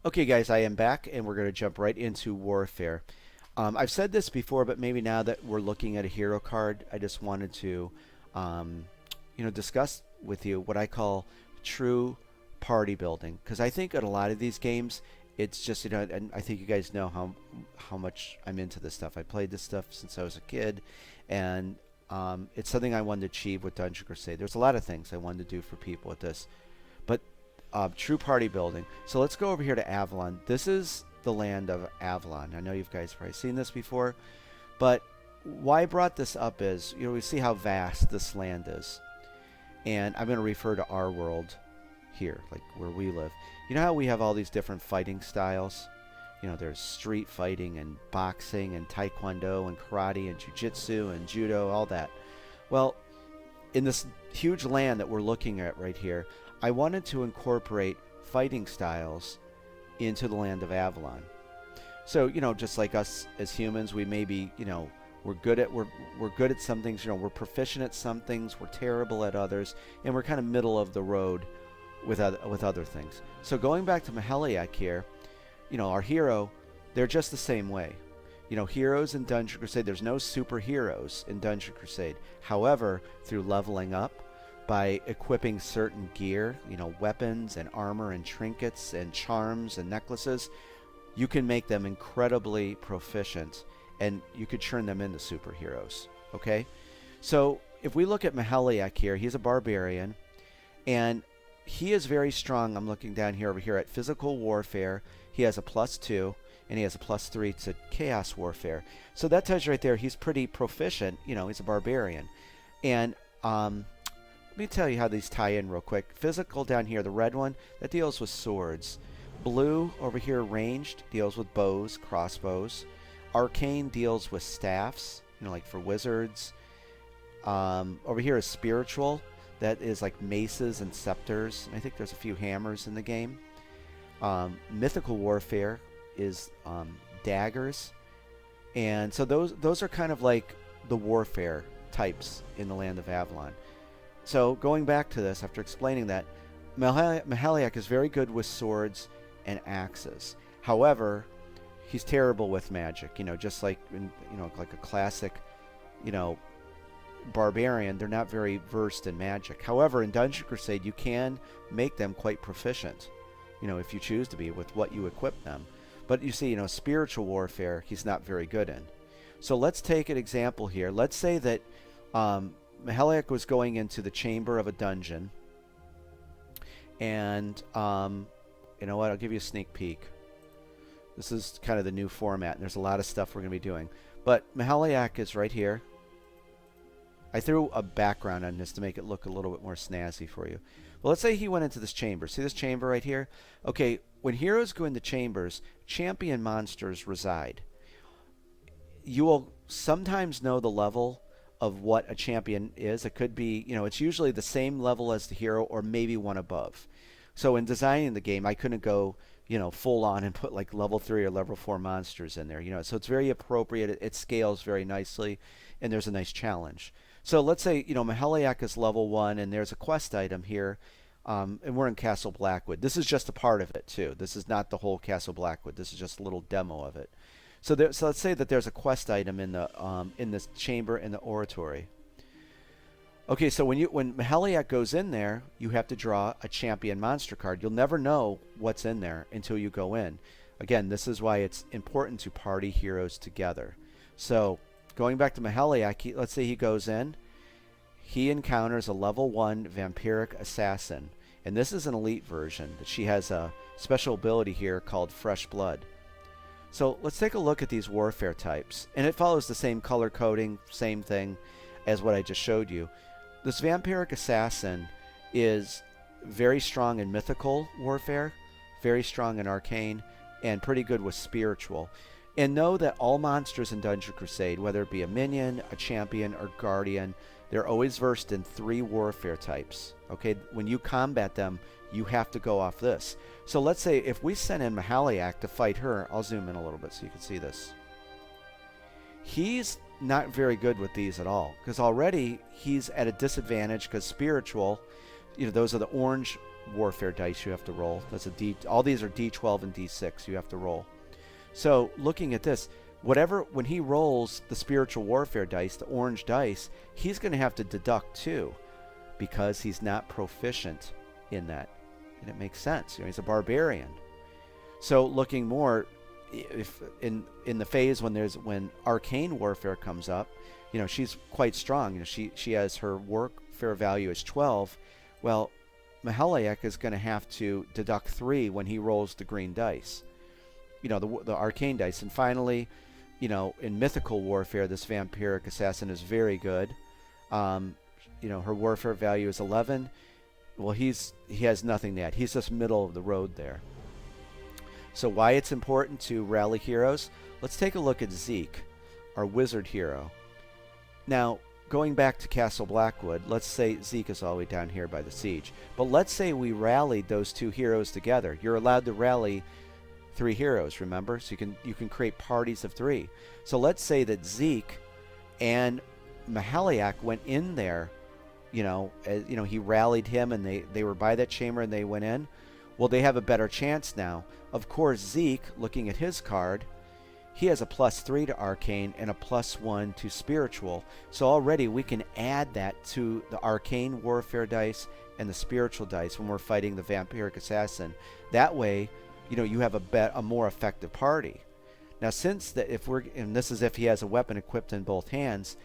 Okay, guys, I am back, and we're going to jump right into warfare. I've said this before, but maybe now that we're looking at a hero card, I just wanted to, um, discuss with you what I call true party building. Because I think in a lot of these games, it's just and I think you guys know how much I'm into this stuff. I played this stuff since I was a kid, and it's something I wanted to achieve with Dungeon Crusade. There's a lot of things I wanted to do for people with this, but true party building. So let's go over here to Avalon. This is the land of Avalon. I know you guys probably seen this before, but why I brought this up is, we see how vast this land is. And I'm going to refer to our world here, like where we live. You know how we have all these different fighting styles? There's street fighting and boxing and taekwondo and karate and jiu-jitsu and judo, all that. Well, in this huge land that we're looking at right here, I wanted to incorporate fighting styles into the land of Avalon. So, just like us as humans, we may be, we're good at some things, we're proficient at some things, we're terrible at others, and we're kind of middle of the road with other things. So going back to Maheliac here, our hero, they're just the same way. Heroes in Dungeon Crusade, there's no superheroes in Dungeon Crusade. However, through leveling up, by equipping certain gear, weapons and armor and trinkets and charms and necklaces, you can make them incredibly proficient, and you could turn them into superheroes. Okay? So if we look at Maheliac here, he's a barbarian, and he is very strong. I'm looking down here over here at physical warfare. He has a +2, and he has a +3 to chaos warfare. So that tells you right there he's pretty proficient. He's a barbarian. And let me tell you how these tie in real quick. Physical down here, the red one, that deals with swords. Blue over here, ranged, deals with bows, crossbows. Arcane deals with staffs, like for wizards. Over here is spiritual. That is like maces and scepters. And I think there's a few hammers in the game. Mythical warfare is daggers. And so those are kind of like the warfare types in the land of Avalon. So going back to this, after explaining that, Maheliac is very good with swords and axes. However, he's terrible with magic. Just like like a classic, barbarian, they're not very versed in magic. However, in Dungeon Crusade, you can make them quite proficient, if you choose to be, with what you equip them. But you see, spiritual warfare, he's not very good in. So let's take an example here. Let's say that Maheliac was going into the chamber of a dungeon, and you know what? I'll give you a sneak peek. This is kind of the new format, and there's a lot of stuff we're going to be doing. But Maheliac is right here. I threw a background on this to make it look a little bit more snazzy for you. Well, let's say he went into this chamber. See this chamber right here? Okay, when heroes go into chambers, champion monsters reside. You will sometimes know the level of what a champion is. It could be, it's usually the same level as the hero or maybe one above. So in designing the game, I couldn't go, full on and put like level 3 or level 4 monsters in there, So it's very appropriate. It scales very nicely, and there's a nice challenge. So let's say, Maheliac is level 1, and there's a quest item here, and we're in Castle Blackwood. This is just a part of it, too. This is not the whole Castle Blackwood. This is just a little demo of it. So let's say that there's a quest item in this chamber in the oratory. Okay, so when Maheliac goes in there, you have to draw a champion monster card. You'll never know what's in there until you go in. Again, this is why it's important to party heroes together. So going back to Maheliac, let's say he goes in. He encounters a level 1 vampiric assassin. And this is an elite version. She has a special ability here called Fresh Blood. So let's take a look at these warfare types. And it follows the same color coding, same thing as what I just showed you. This vampiric assassin is very strong in mythical warfare, very strong in arcane, and pretty good with spiritual. And know that all monsters in Dungeon Crusade, whether it be a minion, a champion, or guardian, they're always versed in 3 warfare types. Okay, when you combat them, you have to go off this. So let's say if we send in Maheliac to fight her, I'll zoom in a little bit so you can see this. He's not very good with these at all, because already he's at a disadvantage because spiritual, those are the orange warfare dice you have to roll. That's a D. All these are D12 and D6 you have to roll. So looking at this, when he rolls the spiritual warfare dice, the orange dice, he's going to have to deduct 2 because he's not proficient in that. And it makes sense. He's a barbarian. So looking more, if in the phase when arcane warfare comes up, she's quite strong. She has her warfare value is 12. Well, Mahalayak is going to have to deduct 3 when he rolls the green dice. The arcane dice. And finally, in mythical warfare, this vampiric assassin is very good. Her warfare value is 11. Well, he has nothing to add. He's just middle of the road there. So why it's important to rally heroes? Let's take a look at Zeke, our wizard hero. Now, going back to Castle Blackwood, let's say Zeke is all the way down here by the siege. But let's say we rallied those 2 heroes together. You're allowed to rally 3 heroes, remember? So you can create parties of 3. So let's say that Zeke and Mahalayak went in there, he rallied him and they were by that chamber and they went in. Well, they have a better chance now. Of course, Zeke, looking at his card, he has a +3 to arcane and a +1 to spiritual. So already we can add that to the arcane warfare dice and the spiritual dice when we're fighting the vampiric assassin. That way, you have a more effective party. Now, and this is if he has a weapon equipped in both hands,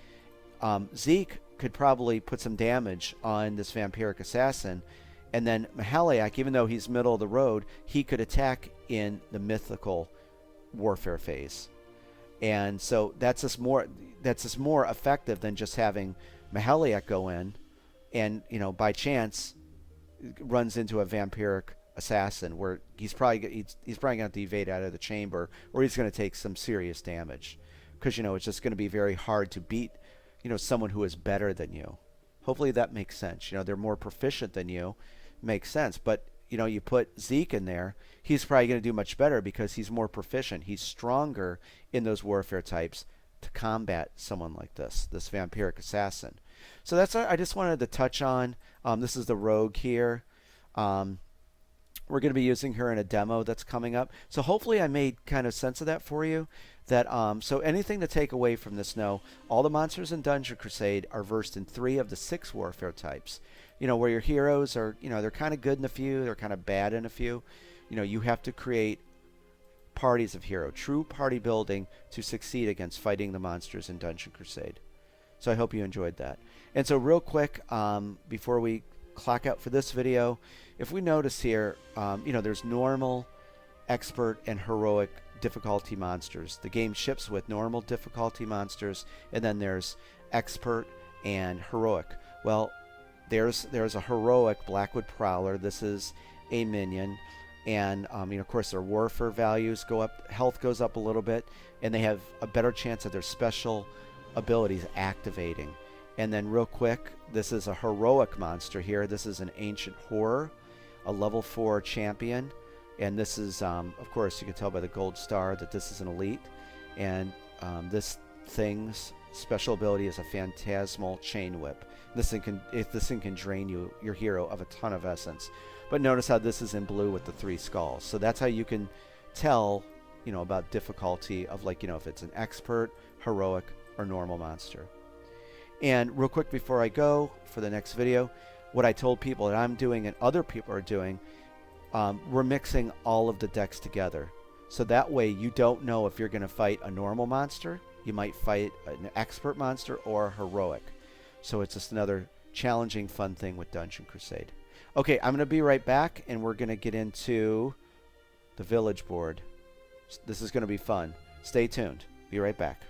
Zeke could probably put some damage on this vampiric assassin, and then Mahalayak, even though he's middle of the road, he could attack in the mythical warfare phase. And so that's just more effective than just having Mahalayak go in and by chance runs into a vampiric assassin where he's probably going to have to evade out of the chamber, or he's going to take some serious damage because it's just going to be very hard to beat someone who is better than you. Hopefully that makes sense. They're more proficient than you. Makes sense. But you put Zeke in there, he's probably going to do much better because he's more proficient. He's stronger in those warfare types to combat someone like this vampiric assassin. So that's I just wanted to touch on. This is the rogue here. We're going to be using her in a demo that's coming up. So hopefully I made kind of sense of that for you. So anything to take away from this, know all the monsters in Dungeon Crusade are versed in 3 of the 6 warfare types. Where your heroes are, they're kind of good in a few, they're kind of bad in a few. You have to create parties of hero, true party building to succeed against fighting the monsters in Dungeon Crusade. So I hope you enjoyed that. And so real quick, before we clock out for this video, if we notice here, there's normal, expert, and heroic difficulty monsters. The game ships with normal difficulty monsters, and then there's expert and heroic. Well, there's a heroic Blackwood Prowler. This is a minion, and of course their warfare values go up, health goes up a little bit, and they have a better chance of their special abilities activating. And then real quick, this is a heroic monster here. This is an ancient horror, a level 4 champion, and this is of course you can tell by the gold star that this is an elite, and this thing's special ability is a phantasmal chain whip. This thing can drain your hero of a ton of essence. But notice how this is in blue with the 3 skulls. So that's how you can tell, about difficulty of if it's an expert, heroic, or normal monster. And real quick before I go for the next video, what I told people that I'm doing and other people are doing, we're mixing all of the decks together. So that way you don't know if you're going to fight a normal monster, you might fight an expert monster, or a heroic. So it's just another challenging, fun thing with Dungeon Crusade. Okay, I'm going to be right back, and we're going to get into the village board. This is going to be fun. Stay tuned. Be right back.